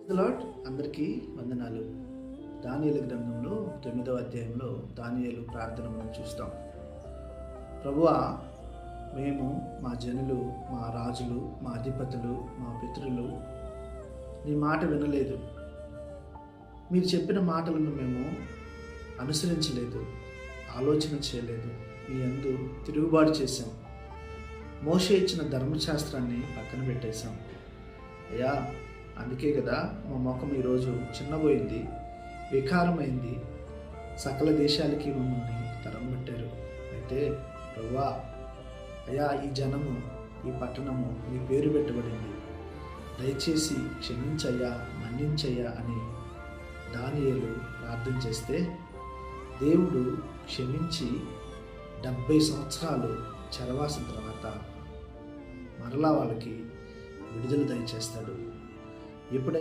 Lord, అందరికీ వందనాలు. దానియేలు గ్రంథంలో 9వ అధ్యాయంలో దానియేలు ప్రార్థన మనం చూస్తాం. ప్రభువా, మేము, మా జనులు, మా రాజులు, మా అధిపతులు, మా పితరులు నీ మాట వినలేదు. మీరు చెప్పిన మాటలను మేము అనుసరించలేదు, ఆలోచన చేయలేదు. మీ యందు తిరుగుబాటు చేశాం. మోషే ఇచ్చిన ధర్మశాస్త్రాన్ని పక్కన పెట్టేశాం. అయ్యా, అందుకే కదా మా ముఖం ఈరోజు చిన్నబోయింది, వికారమైంది. సకల దేశాలకి మమ్మల్ని తరం పెట్టారు. అయితే ప్రభువా, అయ్యా, ఈ జనము, ఈ పట్టణము నీ పేరు పెట్టబడింది. దయచేసి క్షమించయ్యా, మన్నించయ్యా అని దానియేలు ప్రార్థన చేస్తే దేవుడు క్షమించి 70 సంవత్సరాలు చరవాసం తర్వాత మరలా వాళ్ళకి విడుదల దయచేస్తాడు. ఎప్పుడైతే